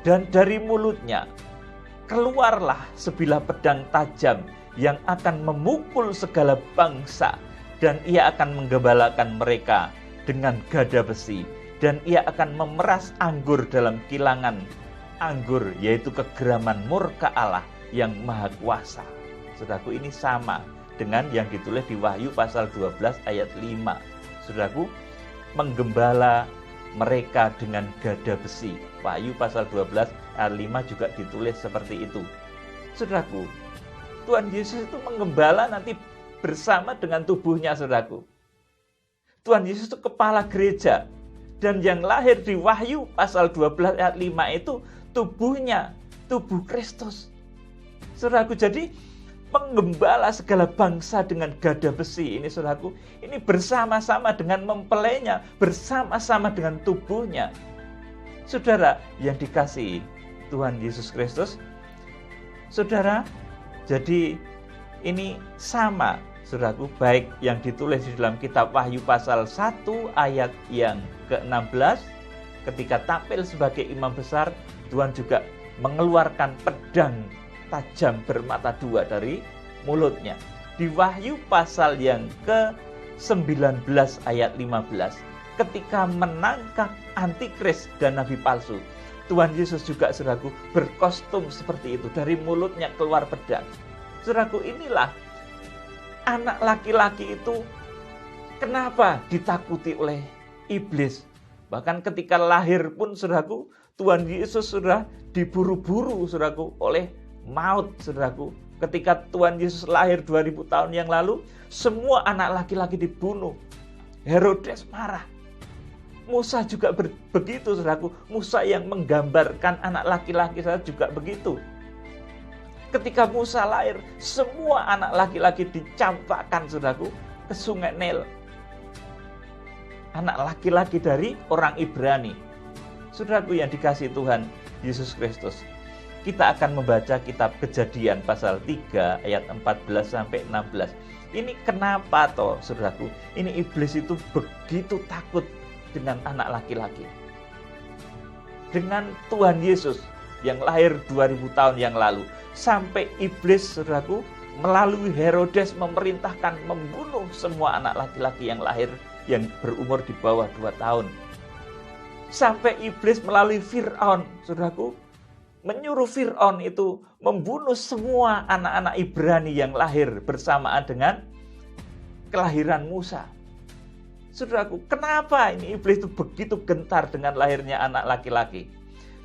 Dan dari mulutnya keluarlah sebilah pedang tajam yang akan memukul segala bangsa, dan ia akan menggembalakan mereka dengan gada besi, dan ia akan memeras anggur dalam kilangan anggur, yaitu kegeraman murka Allah yang maha kuasa. Saudaraku, ini sama dengan yang ditulis di Wahyu pasal 12 ayat 5. Saudaraku, menggembala mereka dengan gada besi. Wahyu pasal 12 ayat 5 juga ditulis seperti itu. Saudaraku, Tuhan Yesus itu menggembala nanti bersama dengan tubuhnya, saudaraku. Tuhan Yesus itu kepala gereja. Dan yang lahir di Wahyu pasal 12 ayat 5 itu tubuhnya, tubuh Kristus. Saudaraku, jadi menggembala segala bangsa dengan gada besi ini, saudaraku, ini bersama-sama dengan mempelainya, bersama-sama dengan tubuhnya. Saudara yang dikasihi Tuhan Yesus Kristus, saudara, jadi ini sama, saudaraku, baik yang ditulis di dalam kitab Wahyu pasal 1 ayat yang ke-16, ketika tampil sebagai imam besar, Tuhan juga mengeluarkan pedang tajam bermata dua dari mulutnya. Di Wahyu pasal yang ke-19 ayat 15, ketika menangkap antikris dan nabi palsu, Tuhan Yesus juga, saudaraku, berkostum seperti itu. Dari mulutnya keluar pedang. Saudaraku, inilah anak laki-laki itu kenapa ditakuti oleh iblis. Bahkan ketika lahir pun, saudaraku, Tuhan Yesus sudah diburu-buru, saudaraku, oleh maut, saudaraku. Ketika Tuhan Yesus lahir 2000 tahun yang lalu, semua anak laki-laki dibunuh. Herodes marah. Musa juga begitu, saudaraku. Musa yang menggambarkan anak laki-laki saya juga begitu. Ketika Musa lahir, semua anak laki-laki dicampakkan, saudaraku, ke sungai Nil. Anak laki-laki dari orang Ibrani. Saudaraku yang dikasihi Tuhan Yesus Kristus, kita akan membaca kitab Kejadian pasal 3 ayat 14 sampai 16. Ini kenapa toh, saudaraku? Ini iblis itu begitu takut dengan anak laki-laki. Dengan Tuhan Yesus yang lahir 2000 tahun yang lalu, sampai iblis, saudaraku, melalui Herodes memerintahkan membunuh semua anak laki-laki yang lahir yang berumur di bawah 2 tahun. Sampai iblis melalui Fir'aun, saudaraku, menyuruh Fir'aun itu membunuh semua anak-anak Ibrani yang lahir bersamaan dengan kelahiran Musa. Saudaraku, kenapa ini iblis itu begitu gentar dengan lahirnya anak laki-laki?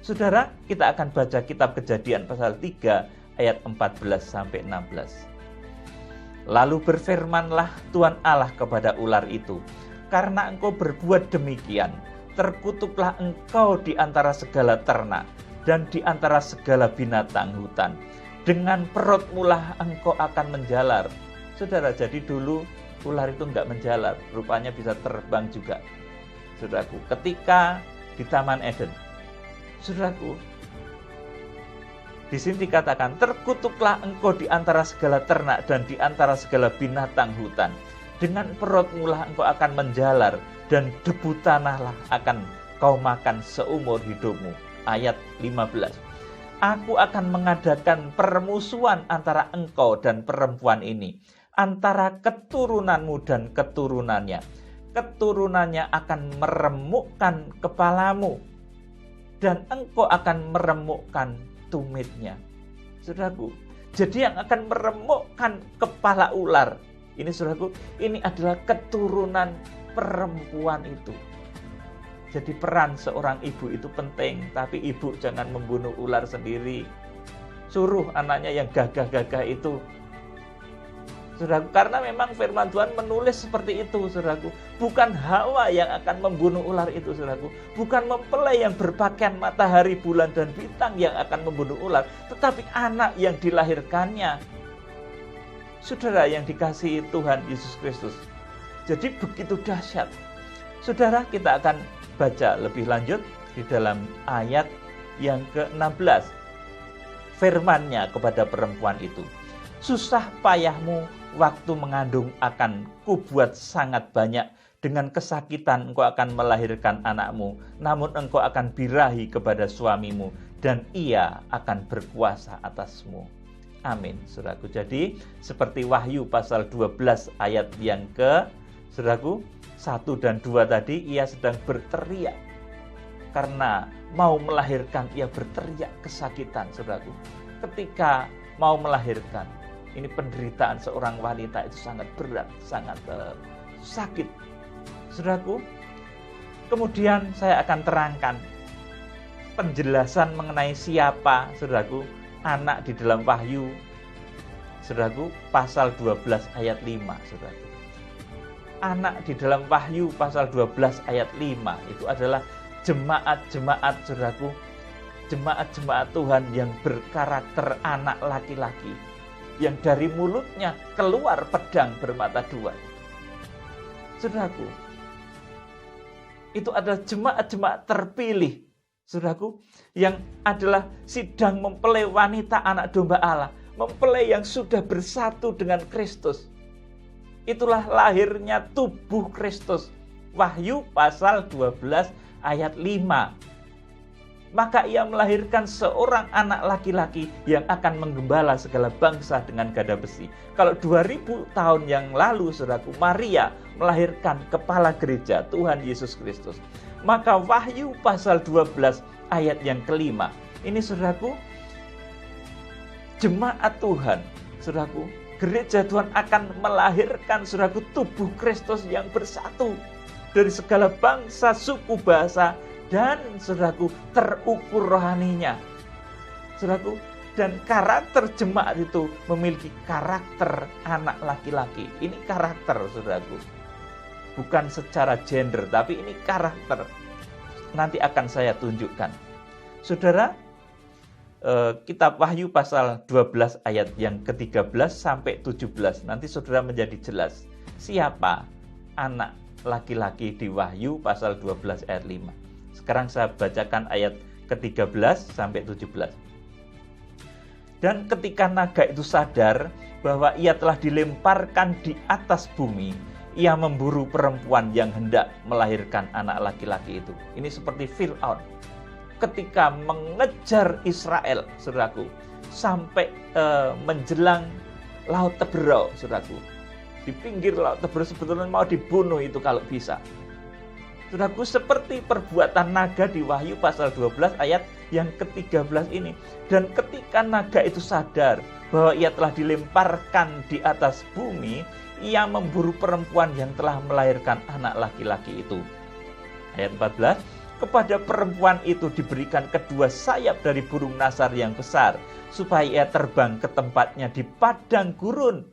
Saudara, kita akan baca kitab Kejadian pasal 3 ayat 14 sampai 16. Lalu berfirmanlah Tuhan Allah kepada ular itu, karena engkau berbuat demikian, terkutuklah engkau di antara segala ternak dan di antara segala binatang hutan. Dengan perutmu lah engkau akan menjalar. Saudara, jadi dulu ular itu enggak menjalar, rupanya bisa terbang juga. Saudaraku, ketika di Taman Eden, saudaraku, di sini dikatakan, terkutuklah engkau di antara segala ternak dan di antara segala binatang hutan. Dengan perutmu lah engkau akan menjalar, dan debu tanah lah akan kau makan seumur hidupmu. Ayat 15. Aku akan mengadakan permusuhan antara engkau dan perempuan ini, antara keturunanmu dan keturunannya. Keturunannya akan meremukkan kepalamu, dan engkau akan meremukkan tumitnya. Saudaraku, jadi yang akan meremukkan kepala ular ini, saudaraku, ini adalah keturunan perempuan itu. Jadi peran seorang ibu itu penting, tapi ibu jangan membunuh ular sendiri. Suruh anaknya yang gagah-gagah itu. Saudaraku, karena memang firman Tuhan menulis seperti itu, saudaraku. Bukan Hawa yang akan membunuh ular itu, saudaraku. Bukan mempelai yang berpakaian matahari, bulan, dan bintang yang akan membunuh ular, tetapi anak yang dilahirkannya. Saudara yang dikasihi Tuhan Yesus Kristus. Jadi begitu dahsyat. Saudara, kita akan baca lebih lanjut di dalam ayat yang ke-16. Firman-Nya kepada perempuan itu, susah payahmu waktu mengandung akan kubuat sangat banyak. Dengan kesakitan engkau akan melahirkan anakmu, namun engkau akan birahi kepada suamimu, dan ia akan berkuasa atasmu. Amin, saudaraku. Jadi seperti Wahyu pasal 12 ayat yang ke, saudaraku, 1 dan 2 tadi, ia sedang berteriak karena mau melahirkan. Ia berteriak kesakitan, saudaraku. Ketika mau melahirkan, ini penderitaan seorang wanita itu sangat berat, sangat sakit. Saudaraku, Kemudian saya akan terangkan penjelasan mengenai siapa, saudaraku, anak di dalam Wahyu, saudaraku, pasal 12 ayat 5, saudaraku. Anak di dalam Wahyu pasal 12 ayat 5 itu adalah jemaat-jemaat, saudaraku, jemaat-jemaat Tuhan yang berkarakter anak laki-laki, yang dari mulutnya keluar pedang bermata dua. Saudaraku, itu adalah jemaat-jemaat terpilih, saudaraku, yang adalah sedang mempelai wanita anak domba Allah, mempelai yang sudah bersatu dengan Kristus. Itulah lahirnya tubuh Kristus. Wahyu pasal 12 ayat 5. Maka ia melahirkan seorang anak laki-laki yang akan menggembala segala bangsa dengan gada besi. Kalau 2000 tahun yang lalu, saudaraku, Maria melahirkan kepala gereja Tuhan Yesus Kristus. Maka Wahyu pasal 12 ayat yang kelima. Ini, saudaraku, jemaat Tuhan, saudaraku, gereja Tuhan akan melahirkan, saudaraku, tubuh Kristus yang bersatu dari segala bangsa, suku, bahasa, dan, saudaraku, terukur rohaninya. Saudaraku, dan karakter jemaat itu memiliki karakter anak laki-laki. Ini karakter, saudaraku. Bukan secara gender, tapi ini karakter. Nanti akan saya tunjukkan. Saudara, kitab Wahyu pasal 12 ayat yang ke-13 sampai 17. Nanti saudara menjadi jelas siapa anak laki-laki di Wahyu pasal 12 ayat 5. Sekarang saya bacakan ayat ke-13 sampai 17. Dan ketika naga itu sadar bahwa ia telah dilemparkan di atas bumi, ia memburu perempuan yang hendak melahirkan anak laki-laki itu. Ini seperti Fir'aun ketika mengejar Israel, saudaraku, sampai menjelang Laut Teberau, saudaraku. Di pinggir Laut Teberau sebetulnya mau dibunuh itu kalau bisa. Saudaraku, seperti perbuatan naga di Wahyu pasal 12 ayat yang ke-13 ini. Dan ketika naga itu sadar bahwa ia telah dilemparkan di atas bumi, ia memburu perempuan yang telah melahirkan anak laki-laki itu. Ayat 14, kepada perempuan itu diberikan kedua sayap dari burung nasar yang besar, supaya ia terbang ke tempatnya di padang gurun.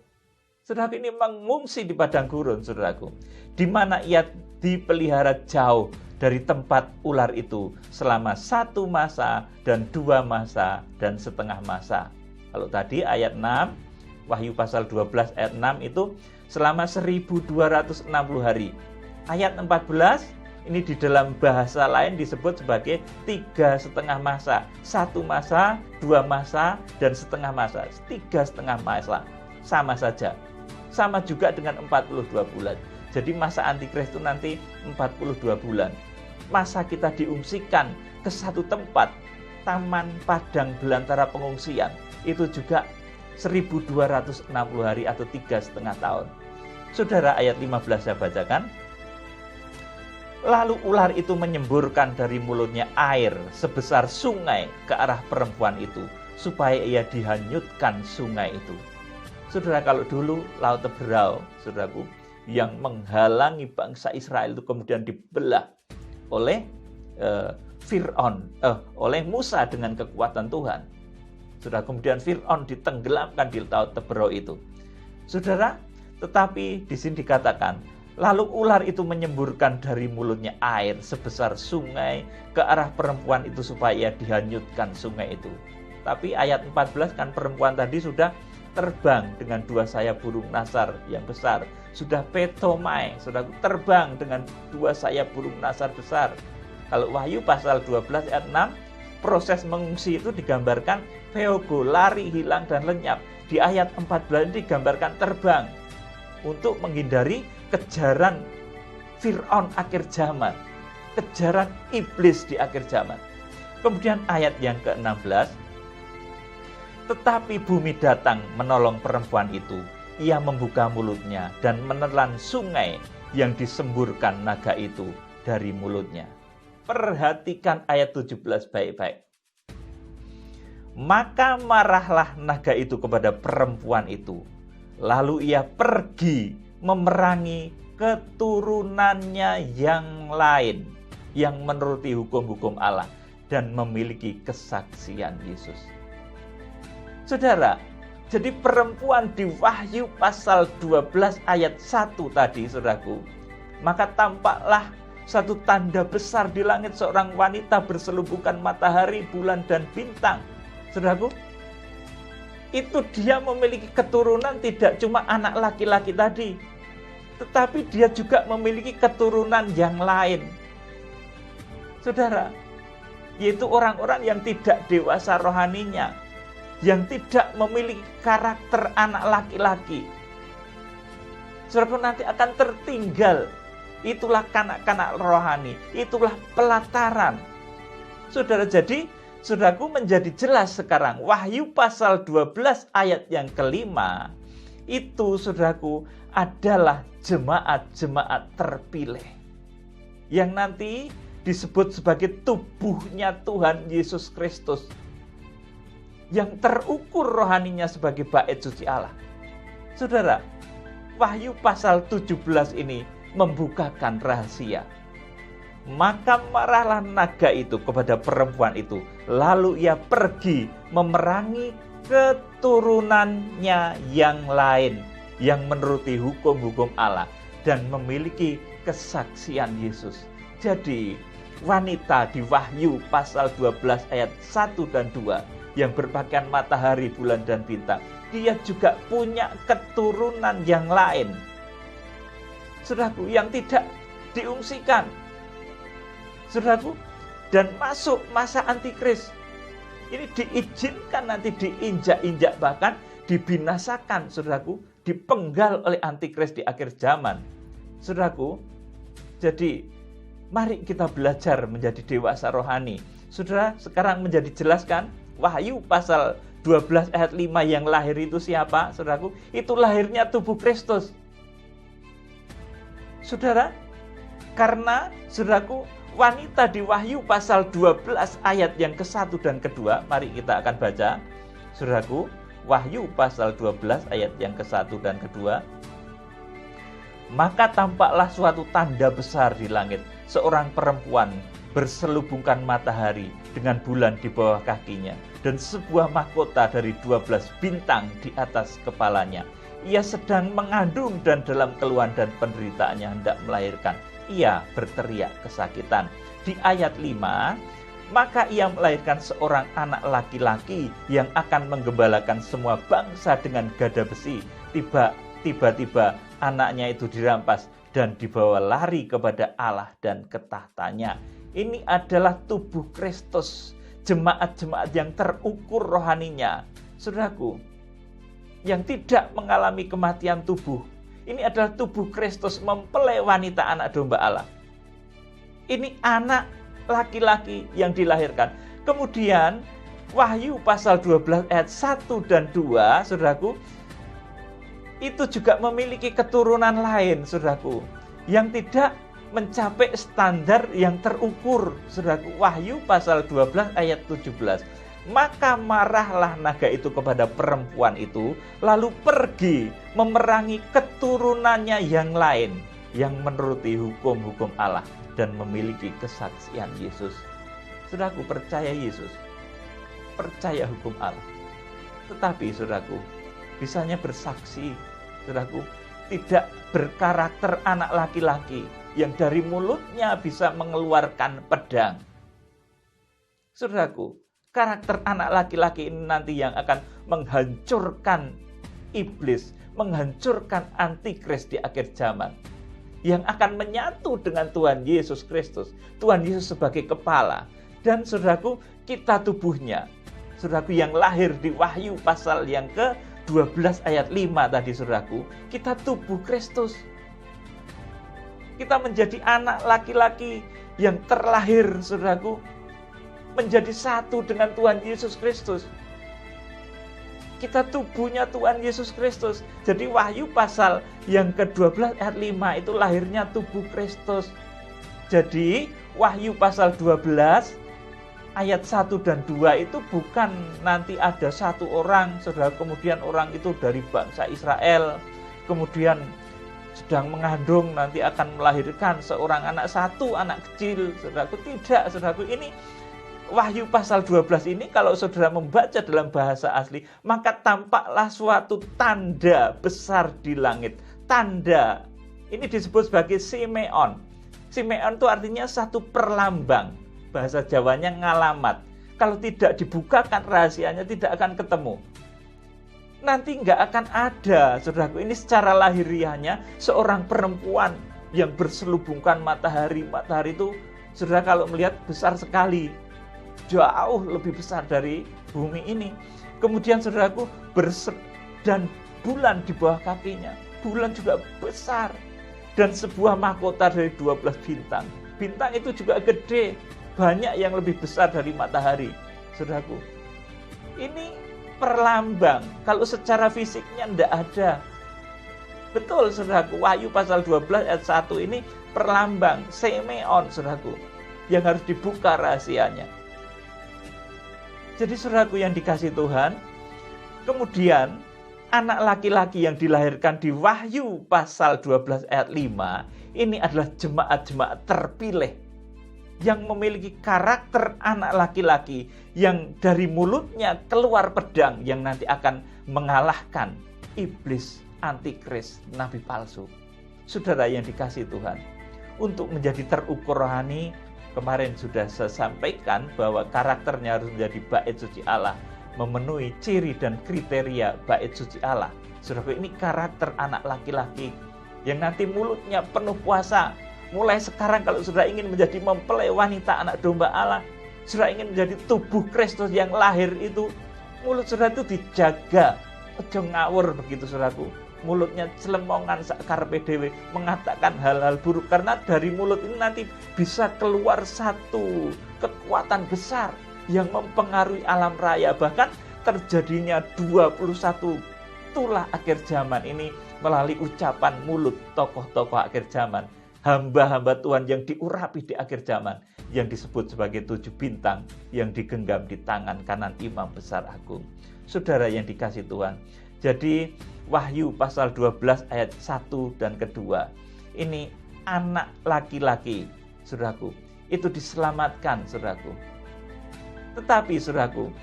Saudaraku, ini mengungsi di padang gurun, saudaraku, di mana ia dipelihara jauh dari tempat ular itu selama 1 masa dan 2 masa dan setengah masa. Kalau tadi ayat 6, Wahyu pasal 12 ayat 6 itu selama 1260 hari. Ayat 14 ini di dalam bahasa lain disebut sebagai 3,5 masa. 1 masa, 2 masa, dan setengah masa. 3,5 masa. Sama saja. Sama juga dengan 42 bulan. Jadi masa antikris itu nanti 42 bulan. Masa kita diungsikan ke satu tempat, taman padang belantara pengungsian, itu juga 1260 hari atau 3,5 tahun. Saudara, ayat 15 saya bacakan. Lalu ular itu menyemburkan dari mulutnya air sebesar sungai ke arah perempuan itu, supaya ia dihanyutkan sungai itu. Saudara, kalau dulu Laut Teberau, saudaraku, yang menghalangi bangsa Israel itu kemudian dibelah oleh Fir'aun, oleh Musa dengan kekuatan Tuhan. Saudara, kemudian Fir'aun ditenggelamkan di Laut Teberau itu. Saudara, tetapi di sini dikatakan, lalu ular itu menyemburkan dari mulutnya air sebesar sungai ke arah perempuan itu supaya ia dihanyutkan sungai itu. Tapi ayat 14 kan perempuan tadi sudah terbang dengan 2 sayap burung nasar yang besar. Sudah petomai, sudah terbang dengan 2 sayap burung nasar besar. Kalau Wahyu pasal 12 ayat 6, proses mengungsi itu digambarkan feogo, lari, hilang, dan lenyap. Di ayat 14 ini digambarkan terbang untuk menghindari kejaran Fir'aun akhir zaman, kejaran iblis di akhir zaman. Kemudian ayat yang ke-16, tetapi bumi datang menolong perempuan itu. Ia membuka mulutnya dan menelan sungai yang disemburkan naga itu dari mulutnya. Perhatikan ayat 17 baik-baik. Maka marahlah naga itu kepada perempuan itu. Lalu ia pergi memerangi keturunannya yang lain. yang menuruti hukum-hukum Allah dan memiliki kesaksian Yesus. Saudara, jadi perempuan di Wahyu pasal 12 ayat 1 tadi, saudaraku, maka tampaklah satu tanda besar di langit, seorang wanita berselubungkan matahari, bulan, dan bintang. Saudaraku, itu dia memiliki keturunan tidak cuma anak laki-laki tadi, tetapi dia juga memiliki keturunan yang lain. Saudara, yaitu orang-orang yang tidak dewasa rohaninya, yang tidak memiliki karakter anak laki-laki. Saudaraku, nanti akan tertinggal. Itulah kanak-kanak rohani, itulah pelataran. Saudara, jadi saudaraku, menjadi jelas sekarang Wahyu pasal 12 ayat yang kelima itu, saudaraku, adalah jemaat-jemaat terpilih yang nanti disebut sebagai tubuhnya Tuhan Yesus Kristus, yang terukur rohaninya sebagai bait suci Allah. Saudara, Wahyu pasal 17 ini membukakan rahasia. Maka marahlah naga itu kepada perempuan itu, lalu ia pergi memerangi keturunannya yang lain, yang menuruti hukum-hukum Allah dan memiliki kesaksian Yesus. Jadi wanita di Wahyu pasal 12 ayat 1 dan 2 yang berpakaian matahari, bulan, dan bintang, dia juga punya keturunan yang lain, saudaraku, yang tidak diungsikan, saudaraku, dan masuk masa antikris. Ini diizinkan nanti diinjak-injak, bahkan dibinasakan, saudaraku, dipenggal oleh antikris di akhir zaman. Saudaraku, jadi mari kita belajar menjadi dewasa rohani. Saudara, sekarang menjadi jelaskan Wahyu pasal 12 ayat 5 yang lahir itu siapa, saudaraku? Itu lahirnya tubuh Kristus. Saudara, karena saudaraku, wanita di Wahyu pasal 12 ayat yang ke-1 dan ke-2, mari kita akan baca. Saudaraku, Wahyu pasal 12 ayat yang ke-1 dan ke-2. Maka tampaklah suatu tanda besar di langit, seorang perempuan berselubungkan matahari dengan bulan di bawah kakinya, dan sebuah mahkota dari 12 bintang di atas kepalanya. Ia sedang mengandung dan dalam keluhan dan penderitaannya hendak melahirkan. Ia berteriak kesakitan. Di ayat 5, maka ia melahirkan seorang anak laki-laki yang akan menggembalakan semua bangsa dengan gada besi. Tiba-tiba anaknya itu dirampas dan dibawa lari kepada Allah dan ke tahtanya. Ini adalah tubuh Kristus, jemaat-jemaat yang terukur rohaninya, saudaraku, yang tidak mengalami kematian tubuh. Ini adalah tubuh Kristus mempelai wanita anak domba Allah. Ini anak laki-laki yang dilahirkan. Kemudian Wahyu pasal 12 ayat 1 dan 2, saudaraku, itu juga memiliki keturunan lain, saudaraku, yang tidak mencapai standar yang terukur, saudaraku. Wahyu pasal 12 ayat 17. Maka marahlah naga itu kepada perempuan itu, lalu pergi memerangi keturunannya yang lain, yang menuruti hukum-hukum Allah dan memiliki kesaksian Yesus. Saudaraku, percaya Yesus, percaya hukum Allah, tetapi saudaraku, bisanya bersaksi, saudaraku, tidak berkarakter anak laki-laki yang dari mulutnya bisa mengeluarkan pedang. Saudaraku, karakter anak laki-laki ini nanti yang akan menghancurkan iblis, menghancurkan antikris di akhir zaman, yang akan menyatu dengan Tuhan Yesus Kristus, Tuhan Yesus sebagai kepala, dan saudaraku, kita tubuhnya, saudaraku, yang lahir di Wahyu pasal yang ke-12 ayat 5 tadi, saudaraku, kita tubuh Kristus. Kita menjadi anak laki-laki yang terlahir, saudaraku, menjadi satu dengan Tuhan Yesus Kristus. Kita tubuhnya Tuhan Yesus Kristus. Jadi Wahyu pasal yang ke-12 ayat 5 itu lahirnya tubuh Kristus. Jadi Wahyu pasal 12 ayat 1 dan 2 itu bukan nanti ada satu orang, saudara, kemudian orang itu dari bangsa Israel, kemudian sedang mengandung nanti akan melahirkan seorang anak, satu anak kecil. Saudaraku, tidak, saudaraku. Ini Wahyu pasal 12 ini kalau saudara membaca dalam bahasa asli, maka tampaklah suatu tanda besar di langit. Tanda. Ini disebut sebagai Simeon. Simeon itu artinya satu perlambang. Bahasa Jawanya ngalamat. Kalau tidak dibukakan rahasianya tidak akan ketemu. Nanti nggak akan ada, saudaraku. Ini secara lahiriahnya seorang perempuan yang berselubungkan matahari. Matahari itu, saudara kalau melihat besar sekali. Jauh lebih besar dari bumi ini. Kemudian saudaraku, dan bulan di bawah kakinya. Bulan juga besar. Dan sebuah mahkota dari 12 bintang. Bintang itu juga gede. Banyak yang lebih besar dari matahari. Saudaraku, ini perlambang. Kalau secara fisiknya tidak ada. Betul, saudaraku. Wahyu pasal 12 ayat 1 ini perlambang. Simeon, saudaraku. Yang harus dibuka rahasianya. Jadi saudaraku yang dikasih Tuhan, kemudian anak laki-laki yang dilahirkan di Wahyu pasal 12 ayat 5, ini adalah jemaat-jemaat terpilih yang memiliki karakter anak laki-laki yang dari mulutnya keluar pedang yang nanti akan mengalahkan iblis, antikris, nabi palsu. Saudara yang dikasih Tuhan, untuk menjadi terukur rohani, kemarin sudah saya sampaikan bahwa karakternya harus menjadi bait suci Allah, memenuhi ciri dan kriteria bait suci Allah. Saudara, ini karakter anak laki-laki yang nanti mulutnya penuh puasa. Mulai sekarang kalau saudara ingin menjadi mempelai wanita anak domba Allah, saudara ingin menjadi tubuh Kristus yang lahir itu, mulut saudara itu dijaga. Ojo ngawur begitu saudaraku. Mulutnya celemongan sakarpe dhewe, mengatakan hal-hal buruk, karena dari mulut ini nanti bisa keluar satu kekuatan besar yang mempengaruhi alam raya. Bahkan terjadinya 21 tulah akhir zaman ini melalui ucapan mulut tokoh-tokoh akhir zaman, hamba-hamba Tuhan yang diurapi di akhir zaman, yang disebut sebagai 7 bintang yang digenggam di tangan kanan imam besar agung. Saudara yang dikasih Tuhan, jadi Wahyu pasal 12 ayat 1 dan kedua, ini anak laki-laki, saudaraku, itu diselamatkan, saudaraku. Tetapi, saudaraku,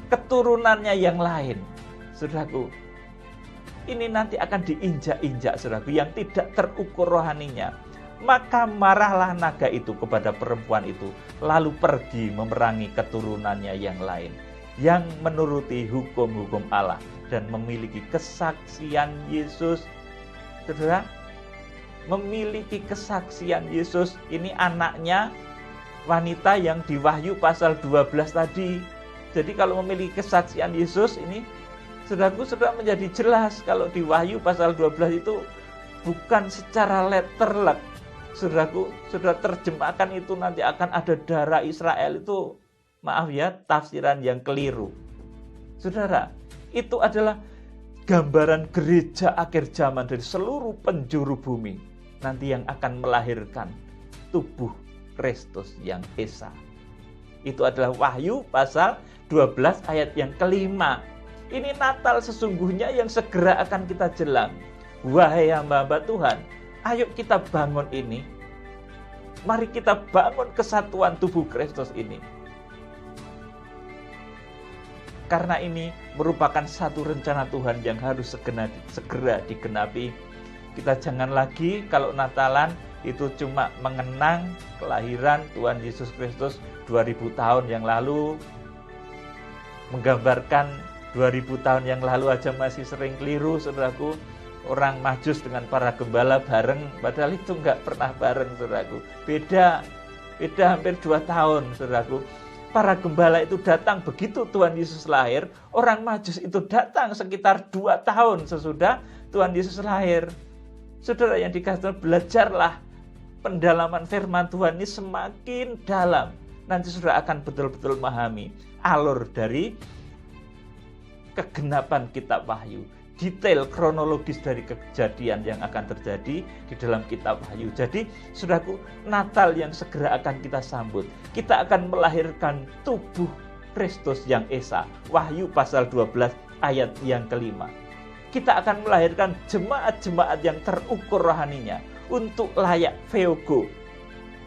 keturunannya yang lain, saudaraku, ini nanti akan diinjak-injak, saudaraku, yang tidak terukur rohaninya. Maka marahlah naga itu kepada perempuan itu, lalu pergi memerangi keturunannya yang lain, yang menuruti hukum-hukum Allah dan memiliki kesaksian Yesus. Saudara, memiliki kesaksian Yesus. Ini anaknya wanita yang di Wahyu pasal 12 tadi. Jadi kalau memiliki kesaksian Yesus ini, saudaraku, saudara menjadi jelas kalau di Wahyu pasal 12 itu bukan secara letterlek. Saudaraku, saudara terjemahkan itu nanti akan ada darah Israel, itu maaf ya, tafsiran yang keliru. Saudara, itu adalah gambaran gereja akhir zaman dari seluruh penjuru bumi nanti yang akan melahirkan tubuh Kristus yang esa. Itu adalah Wahyu pasal 12 ayat yang kelima. Ini Natal sesungguhnya yang segera akan kita jelang. Wahai hamba-hamba Tuhan, ayo kita bangun ini. Mari kita bangun kesatuan tubuh Kristus ini. Karena ini merupakan satu rencana Tuhan yang harus segera digenapi. Kita jangan lagi kalau Natalan itu cuma mengenang kelahiran Tuhan Yesus Kristus 2000 tahun yang lalu. Menggambarkan 2000 tahun yang lalu aja masih sering keliru, saudaraku. Orang Majus dengan para gembala bareng, padahal itu nggak pernah bareng, saudaraku. Beda hampir 2 tahun, saudaraku. Para gembala itu datang begitu Tuhan Yesus lahir, orang Majus itu datang sekitar 2 tahun sesudah Tuhan Yesus lahir. Saudara yang dikasih, belajarlah pendalaman firman Tuhan ini semakin dalam. Nanti saudara akan betul-betul memahami alur dari kegenapan kitab Wahyu. Detail kronologis dari kejadian yang akan terjadi di dalam kitab Wahyu. Jadi, saudaraku, Natal yang segera akan kita sambut. Kita akan melahirkan tubuh Kristus yang esa. Wahyu pasal 12 ayat yang kelima. kita akan melahirkan jemaat-jemaat yang terukur rohaninya, untuk layak Theogo,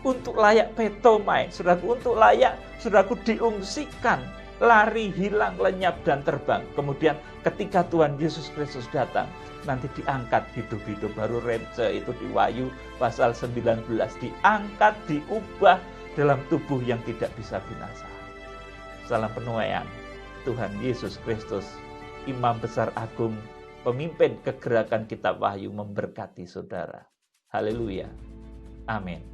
untuk layak Petomai, saudaraku, untuk layak, saudaraku, diungsikan, lari, hilang, lenyap, dan terbang. Kemudian ketika Tuhan Yesus Kristus datang, nanti diangkat hidup-hidup. Baru Remse itu di Wahyu pasal 19, diangkat, diubah dalam tubuh yang tidak bisa binasa. Salam penuaian Tuhan Yesus Kristus, Imam Besar Agung, pemimpin kegerakan Kitab Wahyu, memberkati saudara. Haleluya. Amin.